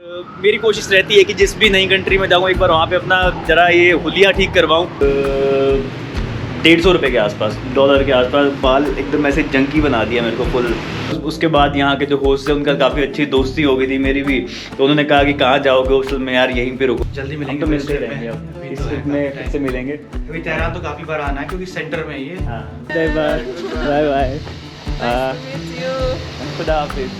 मेरी कोशिश रहती है कि जिस भी नई कंट्री में जाऊँ एक बार वहाँ पे अपना ज़रा ये हुलिया ठीक करवाऊँ। 150 रुपये के आसपास, डॉलर के आसपास। बाल एकदम ऐसे जंकी बना दिया मेरे को फुल। उसके बाद यहाँ के जो होस्ट है उनका काफ़ी अच्छी दोस्ती हो गई थी मेरी भी, तो उन्होंने कहा कि कहाँ जाओगे हॉस्टल में यार, यहीं पे रुको। जल्दी मिलेंगे, तो मिलते रहेंगे अब इस ट्रिप में, फिर से मिलेंगे। अभी तेहरान तो काफ़ी बार आना है क्योंकि सेंटर में ही है। Bye bye bye bye. खुदा हाफिज़।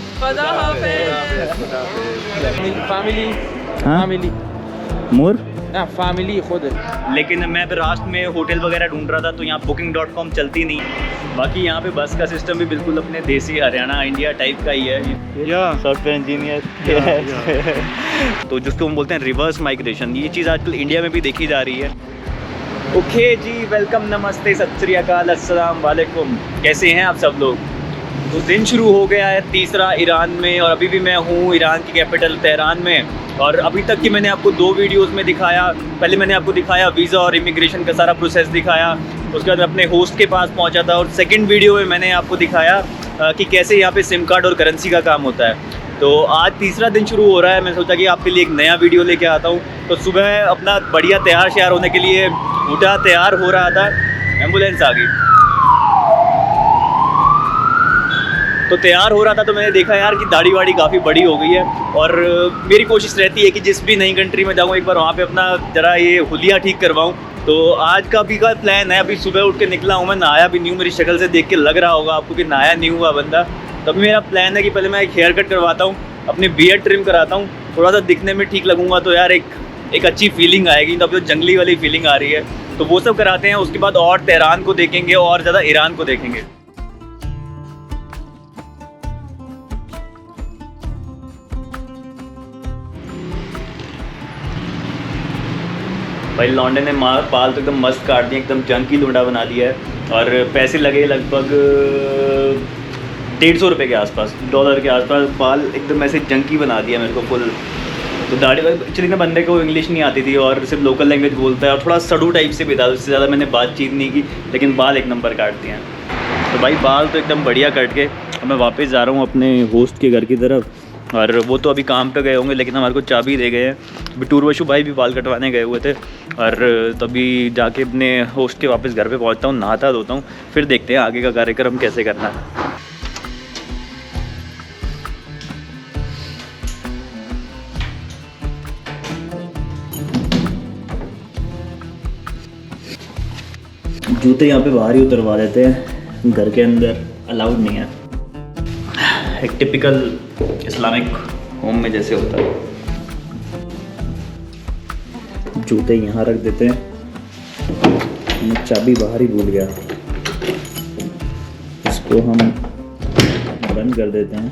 फैमिली मोर फैमिली खुद। लेकिन मैं फिर लास्ट में होटल वगैरह ढूंढ रहा था तो यहाँ booking.com चलती नहीं है। बाकी यहाँ पे बस का सिस्टम भी बिल्कुल अपने देसी हरियाणा इंडिया टाइप का ही है। सॉफ्टवेयर इंजीनियर तो जिसको हम बोलते हैं रिवर्स माइग्रेशन, ये चीज़ आजकल इंडिया में भी देखी जा रही है। ओके जी, वेलकम, नमस्ते, सत श्री अकाल, अस्सलाम वालेकुम। कैसे हैं आप सब लोग? तो दिन शुरू हो गया है तीसरा ईरान में, और अभी भी मैं हूँ ईरान की कैपिटल तेहरान में। और अभी तक की मैंने आपको 2 वीडियोस में दिखाया। पहले मैंने आपको दिखाया वीज़ा और इमिग्रेशन का सारा प्रोसेस दिखाया, उसके बाद मैं अपने होस्ट के पास पहुँचा था। और सेकंड वीडियो में मैंने आपको दिखाया कि कैसे यहाँ पे सिम कार्ड और करेंसी का काम होता है। तो आज तीसरा दिन शुरू हो रहा है, मैं सोचा कि आपके लिए एक नया वीडियो लेके आता हूँ। तो सुबह अपना बढ़िया तैयार श्यार होने के लिए उठा, तैयार हो रहा था, एम्बुलेंस आ गई। तो तैयार हो रहा था तो मैंने देखा यार कि दाढ़ी वाड़ी काफ़ी बड़ी हो गई है। और मेरी कोशिश रहती है कि जिस भी नई कंट्री में जाऊँ एक बार वहाँ पे अपना ज़रा ये हुलिया ठीक करवाऊँ। तो आज का भी का प्लान है, अभी सुबह उठ के निकला हूँ मैं, नहाया भी नहीं हूँ। मेरी शक्ल से देख के लग रहा होगा आपको कि नहाया नहीं हुआ बंदा। तो अभी मेरा प्लान है कि पहले मैं एक हेयर कट करवाता हूँ, अपनी बियर्ड ट्रिम कराता हूँ, थोड़ा सा दिखने में ठीक लगूंगा तो यार एक अच्छी फीलिंग आएगी। तो अब जो जंगली वाली फीलिंग आ रही है तो वो सब कराते हैं। उसके बाद और तेहरान को देखेंगे और ज़्यादा ईरान को देखेंगे। भाई लौंडे ने बाल तो एकदम मस्त काट दिए, एकदम जंकी लुंडा बना दिया है। और पैसे लगे लगभग 150 रुपये के आसपास, डॉलर के आसपास। बाल एकदम ऐसे जंकी बना दिया मेरे को फुल। तो दाढ़ी एक्चुअली ना बंदे को इंग्लिश नहीं आती थी और सिर्फ लोकल लैंग्वेज बोलता है, और थोड़ा सड़ू टाइप से भी था, उससे ज़्यादा मैंने बातचीत नहीं की, लेकिन बाल एक नंबर काट दिए हैं। तो भाई बाल तो एकदम बढ़िया कट के मैं वापस जा रहा हूँ अपने होस्ट के घर की तरफ। और वो तो अभी काम पे गए होंगे, लेकिन हमारे को चाबी दे गए हैं। अभी टूरवशु भाई भी बाल कटवाने गए हुए थे। और तभी जाके अपने होस्ट के वापस घर पे पहुंचता हूँ, नहाता धोता हूँ, फिर देखते हैं आगे का कार्यक्रम कैसे करना है। जूते यहाँ पे बाहर ही उतरवा देते हैं, घर के अंदर अलाउड नहीं है। एक टिपिकल इस्लामिक होम में जैसे होता है। जूते यहाँ रख देते हैं, मैं चाबी बाहर ही भूल गया, इसको हम बंद कर देते हैं।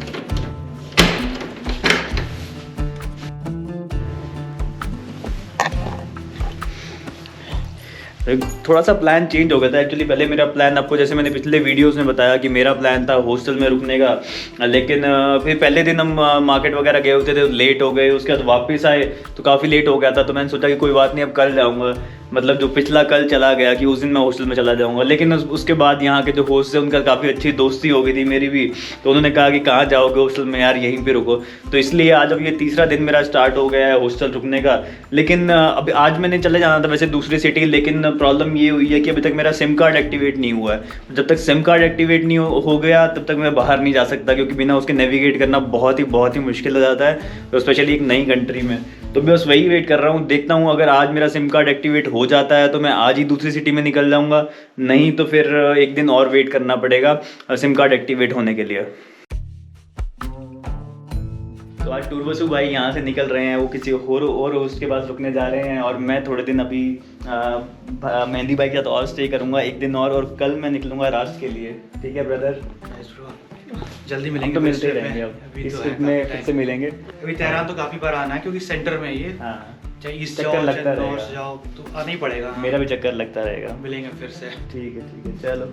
थोड़ा सा प्लान चेंज हो गया था एक्चुअली। पहले मेरा प्लान, आपको जैसे मैंने पिछले वीडियोस में बताया कि मेरा प्लान था हॉस्टल में रुकने का, लेकिन फिर पहले दिन हम मार्केट वगैरह गए होते थे, लेट हो गए। उसके बाद वापस आए तो काफ़ी लेट हो गया था। तो मैंने सोचा कि कोई बात नहीं, अब कल जाऊँगा, मतलब जो पिछला कल चला गया कि उस दिन मैं हॉस्टल में चला जाऊँगा। लेकिन उसके बाद यहाँ के जो होस्ट है उनका काफ़ी अच्छी दोस्ती हो गई थी मेरी भी, तो उन्होंने कहा कि कहाँ जाओगे हॉस्टल में यार, यहीं पे रुको। तो इसलिए आज अब ये तीसरा दिन मेरा स्टार्ट हो गया है हॉस्टल रुकने का। लेकिन अभी आज मैंने चले जाना था वैसे दूसरी सिटी, लेकिन प्रॉब्लम ये हुई है कि अभी तक मेरा सिम कार्ड एक्टिवेट नहीं हुआ है। जब तक सिम कार्ड एक्टिवेट नहीं हो गया तब तक मैं बाहर नहीं जा सकता, क्योंकि बिना उसके नेविगेट करना बहुत ही मुश्किल हो जाता है, तो स्पेशली एक नई कंट्री में। तो मैं बस वही वेट कर रहा हूँ, देखता हूँ अगर आज मेरा सिम कार्ड एक्टिवेट हो जाता है तो मैं आज ही दूसरी सिटी में निकल जाऊँगा, नहीं तो फिर एक दिन और वेट करना पड़ेगा सिम कार्ड एक्टिवेट होने के लिए। तो आज टूरवसु भाई यहाँ से निकल रहे हैं, वो किसी और होस्ट के पास रुकने जा रहे हैं, और मैं थोड़े दिन अभी मेहंदी भाई के साथ और स्टे करूँगा एक दिन और कल मैं निकलूँगा रात के लिए। ठीक है ब्रदर, जल्दी मिलेंगे, तो मिलते रहेंगे अब इस ट्रिप में, फिर से मिलेंगे। अभी तेहरान तो काफ़ी बार आना है क्योंकि सेंटर में ही है। हाँ, चाहे ईस्ट चक्कर जाओ लगता चाहे रहेगा। नॉर्थ जाओ तो आना ही पड़ेगा। मेरा भी चक्कर लगता रहेगा। मिलेंगे फिर से। ठीक है चलो।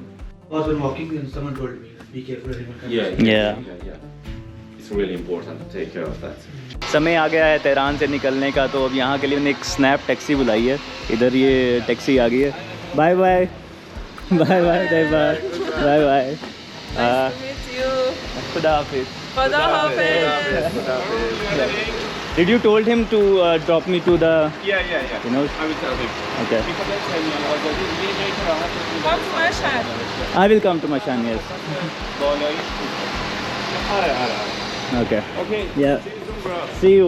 Was when walking, someone told me, be careful. Yeah. It's really important to take care of that. समय आ गया है तेहरान से निकलने का, तो अब यहाँ के लिए मैंने एक स्नैप टैक्सी बुलाई है। इधर ये टैक्सी आ गई है। Bye bye bye bye bye bye bye bye. खुदा हाफिज़। Did you told him to drop me to the, Yeah. you know? I will tell him. Okay. Because let's say me and later I have to do Come to Mashhad. I will come to Mashan, yes. Okay. Okay. Yeah. See you soon, bro. See you.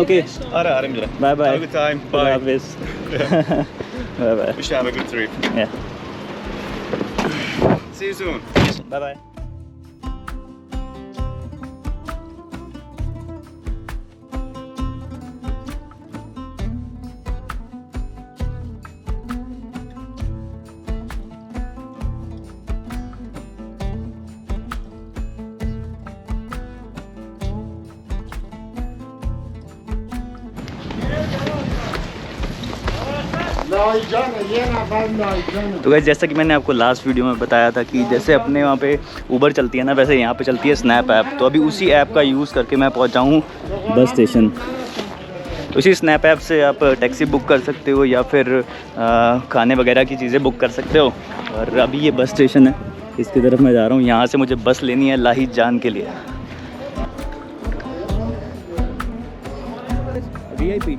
Okay. Ara, Mira. Bye bye. Have a good time. Bye. Bye. Bye bye. We should have a good trip. Yeah. See you soon. Bye bye. तो guys जैसा कि मैंने आपको last video में बताया था कि जैसे अपने वहाँ पे ऊबर चलती है ना, वैसे यहाँ पे चलती है स्नैप ऐप। तो अभी उसी ऐप का यूज़ करके मैं पहुँचा हूँ बस स्टेशन। तो इसी स्नैप ऐप से आप टैक्सी बुक कर सकते हो या फिर खाने वगैरह की चीज़ें बुक कर सकते हो। और अभी ये बस स्टेशन है, इसकी तरफ मैं जा रहा हूँ। यहाँ से मुझे बस लेनी है लाहिद जान के लिए। VIP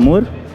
मोर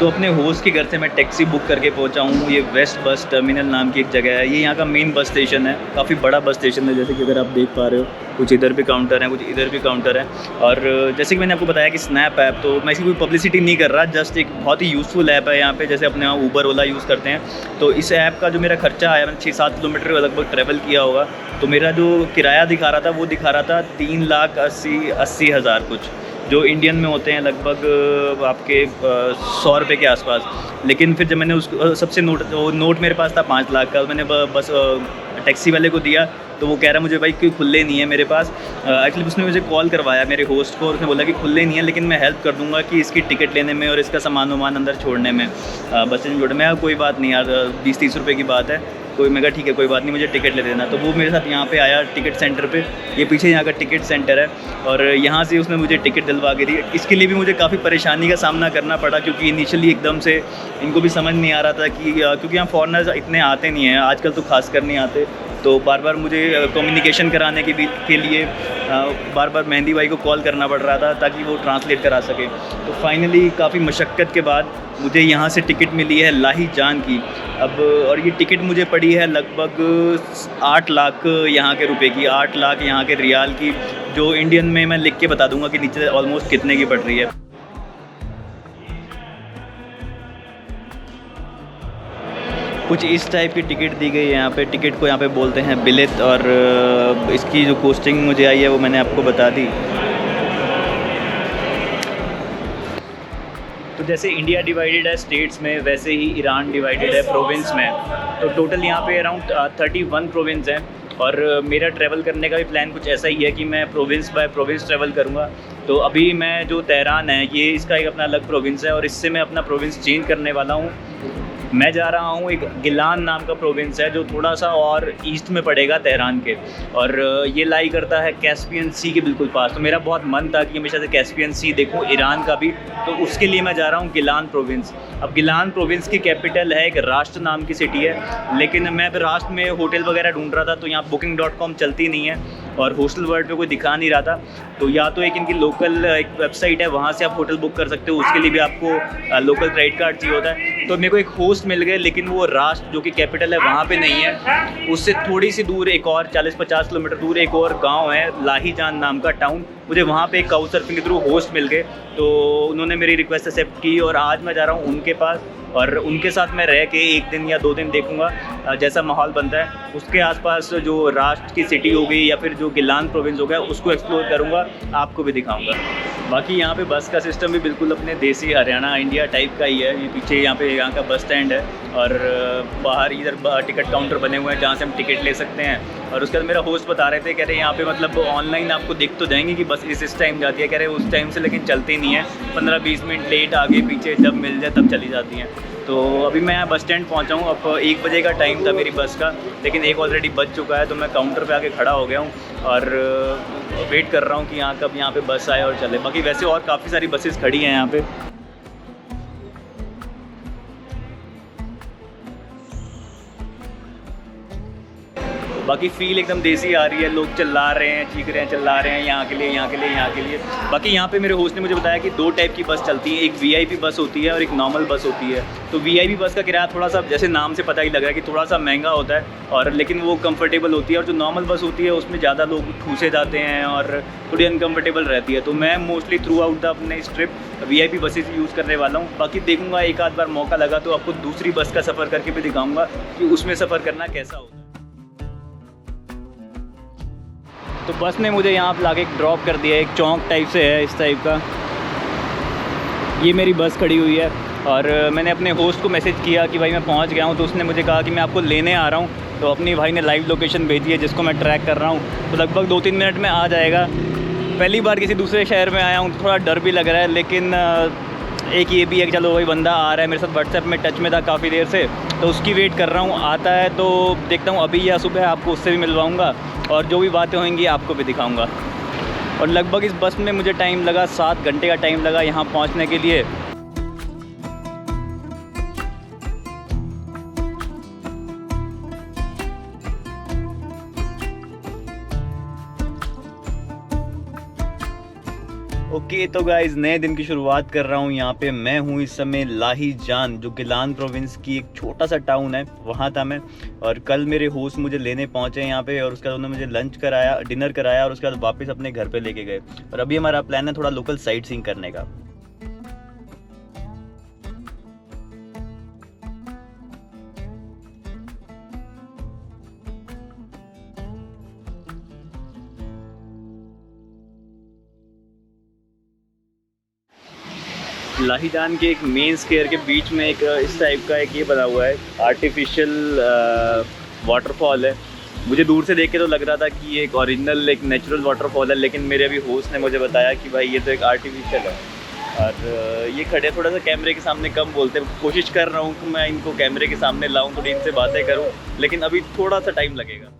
तो अपने होस्ट के घर से मैं टैक्सी बुक करके पहुंचा हूँ। ये वेस्ट बस टर्मिनल नाम की एक जगह है। ये यहाँ का मेन बस स्टेशन है, काफ़ी बड़ा बस स्टेशन है। जैसे कि अगर आप देख पा रहे हो, कुछ इधर भी काउंटर हैं, कुछ इधर भी काउंटर है। और जैसे कि मैंने आपको बताया कि स्नैप ऐप, तो मैं इसकी कोई पब्लिसिटी नहीं कर रहा, जस्ट एक बहुत ही यूज़फुल ऐप है यहाँ पे। जैसे अपने यहाँ ऊबर ओला यूज़ करते हैं, तो इस ऐप का जो मेरा खर्चा आया, मैंने 6-7 किलोमीटर लगभग ट्रैवल किया होगा, तो मेरा जो किराया दिखा रहा था वो दिखा रहा था 3,80,000 कुछ, जो इंडियन में होते हैं लगभग आपके 100 रुपये के आसपास। लेकिन फिर जब मैंने उसको सबसे नोट मेरे पास था 5 लाख का, मैंने बस टैक्सी वाले को दिया, तो वो कह रहा मुझे भाई कोई खुले नहीं है मेरे पास। एक्चुअली उसने मुझे कॉल करवाया मेरे होस्ट को, और उसने बोला कि खुले नहीं है, लेकिन मैं हेल्प कर दूंगा कि इसकी टिकट लेने में और इसका सामान वामान अंदर छोड़ने में, बस स्टैंड छोड़ने में। कोई बात नहीं यार, 20-30 रुपये की बात है, कोई। मैं कहा ठीक है कोई बात नहीं, मुझे टिकट ले देना। तो वो मेरे साथ यहाँ पे आया टिकट सेंटर पे। ये पीछे यहाँ का टिकट सेंटर है, और यहाँ से उसने मुझे टिकट दिलवा के दी। इसके लिए भी मुझे काफ़ी परेशानी का सामना करना पड़ा, क्योंकि इनिशियली एकदम से इनको भी समझ नहीं आ रहा था कि क्योंकि यहाँ फॉरेनर्स इतने आते नहीं हैं आजकल, तो खास कर नहीं आते। तो बार बार मुझे कम्युनिकेशन कराने के लिए बार बार मेहंदी भाई को कॉल करना पड़ रहा था ताकि वो ट्रांसलेट करा सके। तो फाइनली काफ़ी मशक्क़त के बाद मुझे यहाँ से टिकट मिली है लाहिद जान की। अब और ये टिकट मुझे पड़ी है लगभग 8 लाख यहाँ के रुपए की, 8 लाख यहाँ के रियाल की, जो इंडियन में मैं लिख के बता दूंगा कि नीचे ऑलमोस्ट कितने की पड़ रही है। कुछ इस टाइप की टिकट दी गई है यहाँ पे। टिकट को यहाँ पे बोलते हैं बिलेट, और इसकी जो कॉस्टिंग मुझे आई है वो मैंने आपको बता दी। तो जैसे इंडिया डिवाइडेड है स्टेट्स में, वैसे ही ईरान डिवाइडेड है प्रोविंस में। तो टोटल यहाँ पे अराउंड 31 प्रोविंस हैं, और मेरा ट्रैवल करने का भी प्लान कुछ ऐसा ही है कि मैं प्रोविंस बाय प्रोविंस ट्रैवल करूँगा। तो अभी मैं जो तेहरान है, ये इसका एक अपना अलग प्रोविंस है, और इससे मैं अपना प्रोविंस चेंज करने वाला हूँ। मैं जा रहा हूँ एक गिलान नाम का प्रोविंस है, जो थोड़ा सा और ईस्ट में पड़ेगा तेहरान के, और ये लाई करता है कैस्पियन सी के बिल्कुल पास। तो मेरा बहुत मन था कि हमेशा से कैस्पियन सी देखूँ, ईरान का भी, तो उसके लिए मैं जा रहा हूँ गिलान प्रोविंस। अब गिलान प्रोविंस की कैपिटल है एक राष्ट्र नाम की सिटी है, लेकिन मैं राष्ट्र में होटल वगैरह ढूंढ रहा था, तो यहाँ booking.com चलती नहीं है, और हॉस्टल वर्ल्ड पे कोई दिखा नहीं रहा था। तो या तो एक इनकी लोकल एक वेबसाइट है, वहाँ से आप होटल बुक कर सकते हो, उसके लिए भी आपको लोकल क्रेडिट कार्ड चाहिए होता है। तो मेरे को एक होस्ट मिल गए, लेकिन वो राष्ट्र जो कि कैपिटल है वहाँ पे नहीं है। उससे थोड़ी सी दूर एक और 40-50 किलोमीटर दूर एक और गांव है लाहिद जान नाम का टाउन। मुझे वहाँ पे एक काउच सर्फिंग के थ्रू होस्ट मिल गए, तो उन्होंने मेरी रिक्वेस्ट एक्सेप्ट की, और आज मैं जा रहा हूँ उनके पास। और उनके साथ मैं रह के 1 दिन या 2 दिन देखूंगा जैसा माहौल बनता है। उसके आसपास जो राष्ट्र की सिटी हो गई या फिर जो गिलान प्रोविंस हो गया उसको एक्सप्लोर करूंगा, आपको भी दिखाऊंगा। बाकी यहाँ पे बस का सिस्टम भी बिल्कुल अपने देसी हरियाणा इंडिया टाइप का ही है। ये पीछे यहाँ का बस स्टैंड है और बाहर इधर टिकट काउंटर बने हुए हैं जहाँ से हम टिकट ले सकते हैं। और उसके बाद मेरा होस्ट बता रहे थे, कह रहे यहाँ पे मतलब ऑनलाइन आपको दिख तो जाएंगे कि बस इस टाइम जाती है, कह रहे उस टाइम से लेकिन चलती नहीं है, 15-20 मिनट लेट आगे पीछे जब मिल जाए तब चली जाती हैं। तो अभी मैं यहाँ बस स्टैंड पहुँचा हूँ। अब 1 बजे का टाइम था मेरी बस का, लेकिन 1 ऑलरेडी बज चुका है। तो मैं काउंटर पे आके खड़ा हो गया हूँ और वेट कर रहा हूँ कि कब यहाँ पे बस आए और चले। बाकी वैसे और काफ़ी सारी बसेस खड़ी हैं यहाँ पे। बाकी फ़ील एकदम देसी आ रही है, लोग चिल्ला रहे हैं, चीख रहे हैं, चिल्ला रहे हैं, यहाँ के लिए, यहाँ के लिए, यहाँ के लिए। बाकी यहाँ पे मेरे होस्ट ने मुझे बताया कि 2 टाइप की बस चलती है, एक वीआईपी बस होती है और एक नॉर्मल बस होती है। तो वीआईपी बस का किराया थोड़ा सा, जैसे नाम से पता ही लग रहा है कि थोड़ा सा महंगा होता है, और लेकिन वो कंफर्टेबल होती है। और जो नॉर्मल बस होती है उसमें ज़्यादा लोग ठूसे जाते हैं और थोड़ी अनकम्फर्टेबल रहती है। तो मैं मोस्टली थ्रू आउट द अपने इस ट्रिप वीआईपी बसेस यूज़ करने वाला हूँ। बाकी देखूँगा, एक आध बार मौका लगा तो आपको दूसरी बस का सफ़र करके भी दिखाऊँगा कि उसमें सफ़र करना कैसा होता है। तो बस ने मुझे यहाँ पर लाके ड्रॉप कर दिया, एक चौक टाइप से है, इस टाइप का। ये मेरी बस खड़ी हुई है और मैंने अपने होस्ट को मैसेज किया कि भाई मैं पहुँच गया हूँ। तो उसने मुझे कहा कि मैं आपको लेने आ रहा हूँ। तो अपनी भाई ने लाइव लोकेशन भेजी है जिसको मैं ट्रैक कर रहा हूँ। तो लगभग 2-3 मिनट में आ जाएगा। पहली बार किसी दूसरे शहर में आया हूँ तो थोड़ा डर भी लग रहा है, लेकिन एक ये भी है कि चलो वही बंदा आ रहा है मेरे साथ, व्हाट्सएप में टच में था काफ़ी देर से, तो उसकी वेट कर रहा हूँ। आता है तो देखता हूँ अभी या सुबह, आपको उससे भी मिलवाऊँगा और जो भी बातें होंगी आपको भी दिखाऊँगा। और लगभग इस बस में मुझे टाइम लगा, 7 घंटे का टाइम लगा यहाँ पहुँचने के लिए। ओके तो गाइज, नए दिन की शुरुआत कर रहा हूँ। यहाँ पे मैं हूँ इस समय लाहीजान, जो गिलान प्रोविंस की एक छोटा सा टाउन है, वहाँ था मैं। और कल मेरे होस्ट मुझे लेने पहुँचे यहाँ पे और उसके बाद उन्होंने मुझे लंच कराया, डिनर कराया और उसके बाद वापस अपने घर पे लेके गए। और अभी हमारा प्लान है थोड़ा लोकल साइट सीइंग करने का। लाहीजान के एक मेन स्क्वायर के बीच में एक इस टाइप का एक ये बना हुआ है, आर्टिफिशियल वाटरफॉल है। मुझे दूर से देख के तो लग रहा था कि ये एक ओरिजिनल, एक नेचुरल वाटरफॉल है, लेकिन मेरे अभी होस्ट ने मुझे बताया कि भाई ये तो एक आर्टिफिशियल है। और ये खड़े थोड़ा सा कैमरे के सामने कम बोलते हैं। कोशिश कर रहा हूँ कि मैं इनको कैमरे के सामने लाऊँ, थोड़ी इनसे बातें करूँ, लेकिन अभी थोड़ा सा टाइम लगेगा।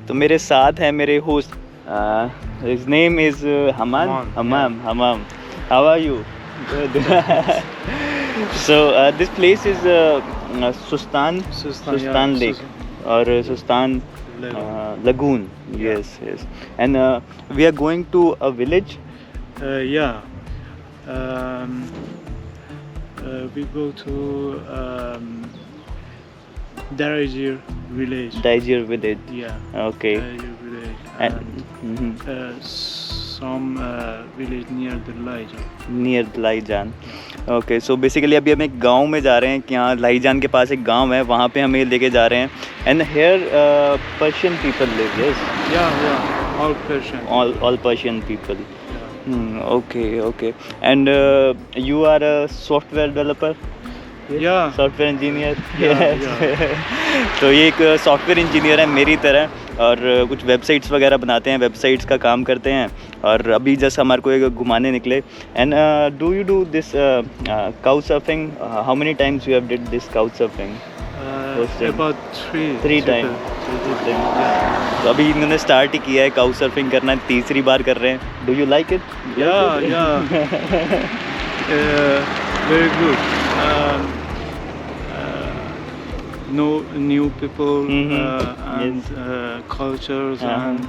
तो मेरे साथ है मेरे host, his name is Hammam. How are you? Good. So this place is Sustan Lake or Sustan Lagoon. Yes. And we are going to a village. We go to Darajir village. Daijir village. Yeah. Okay. Darajir village. And Some village near the Laija. Near Lahijan. Okay, so basically अभी हम एक गांव में जा रहे हैं कि यहाँ लाहीजान के पास एक गांव है, वहाँ पे हमें लेके जा रहे हैं। And here Persian people live, yes? Yeah. All Persian. All Persian people. Yeah. Okay. And you are a software developer? Yeah. Software engineer. Yeah. तो ये एक सॉफ्टवेयर इंजीनियर है मेरी तरह और कुछ वेबसाइट्स वगैरह बनाते हैं, वेबसाइट्स का काम करते हैं। और अभी जस्ट हमारे को एक घुमाने निकले। And do you do this couch surfing? How many times you have did this couch surfing? About three times. Yeah. तो अभी इन्होंने स्टार्ट ही किया है काउ सर्फिंग करना, तीसरी बार कर रहे हैं। Do you like it? Yeah. Very good. No new people and cultures and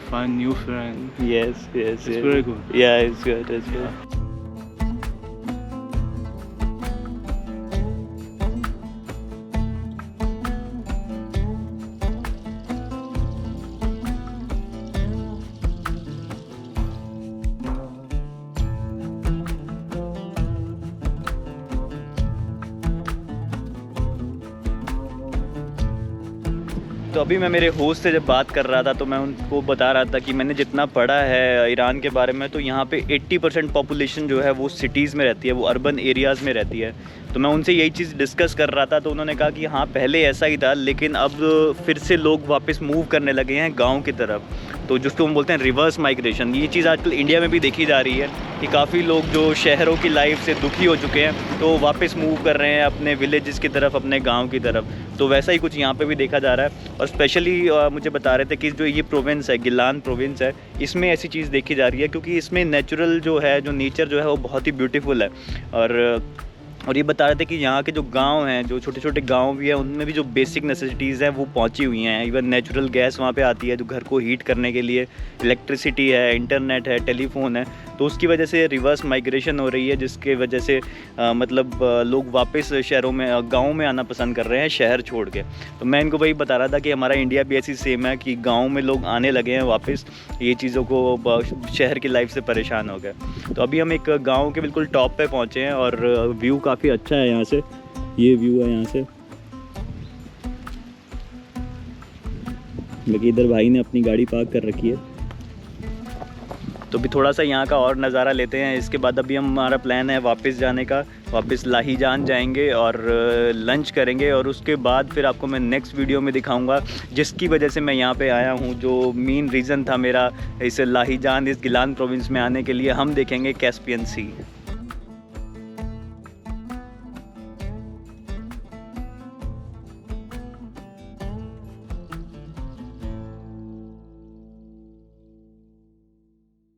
find new friends. Yes. It's very good. Yeah, it's good. तो अभी मैं मेरे होस्ट से जब बात कर रहा था तो मैं उनको बता रहा था कि मैंने जितना पढ़ा है ईरान के बारे में, तो यहाँ पे 80% पॉपुलेशन जो है वो सिटीज़ में रहती है, वो अर्बन एरियाज़ में रहती है। तो मैं उनसे यही चीज़ डिस्कस कर रहा था, तो उन्होंने कहा कि हाँ पहले ऐसा ही था, लेकिन अब फिर से लोग वापस मूव करने लगे हैं गांव की तरफ। तो जिसको हम बोलते हैं रिवर्स माइग्रेशन, ये चीज़ आजकल इंडिया में भी देखी जा रही है कि काफ़ी लोग जो शहरों की लाइफ से दुखी हो चुके हैं तो वापस मूव कर रहे हैं अपने विलेजेस की तरफ, अपने गाँव की तरफ। तो वैसा ही कुछ यहाँ पे भी देखा जा रहा है। और स्पेशली मुझे बता रहे थे कि जो ये प्रोविंस है, गिलान प्रोविंस है, इसमें ऐसी चीज़ देखी जा रही है क्योंकि इसमें नेचुरल जो है, जो नेचर जो है वो बहुत ही ब्यूटीफुल है। और ये बता रहे थे कि यहाँ के जो गांव हैं, जो छोटे छोटे गांव भी हैं, उनमें भी जो बेसिक नेसेसिटीज़ हैं वो पहुँची हुई हैं। इवन नेचुरल गैस वहाँ पे आती है जो घर को हीट करने के लिए, इलेक्ट्रिसिटी है, इंटरनेट है, टेलीफोन है। तो उसकी वजह से रिवर्स माइग्रेशन हो रही है, जिसके वजह से मतलब लोग वापस शहरों में, गाँव में आना पसंद कर रहे हैं शहर छोड़ के। तो मैं इनको वही बता रहा था कि हमारा इंडिया भी ऐसी सेम है कि गाँव में लोग आने लगे हैं वापस, ये चीज़ों को शहर की लाइफ से परेशान हो गए। तो अभी हम एक गाँव के बिल्कुल टॉप पे पहुँचे हैं और व्यू काफ़ी अच्छा है यहाँ से। ये व्यू है यहाँ से, बाकी इधर भाई ने अपनी गाड़ी पार्क कर रखी है। तो अभी थोड़ा सा यहाँ का और नज़ारा लेते हैं। इसके बाद अभी हमारा प्लान है वापस जाने का, वापस लाहीजान जाएंगे और लंच करेंगे। और उसके बाद फिर आपको मैं नेक्स्ट वीडियो में दिखाऊंगा जिसकी वजह से मैं यहाँ पे आया हूँ, जो मेन रीज़न था मेरा इस लाहीजान, इस गिलान प्रोविंस में आने के लिए। हम देखेंगे कैस्पियन सी।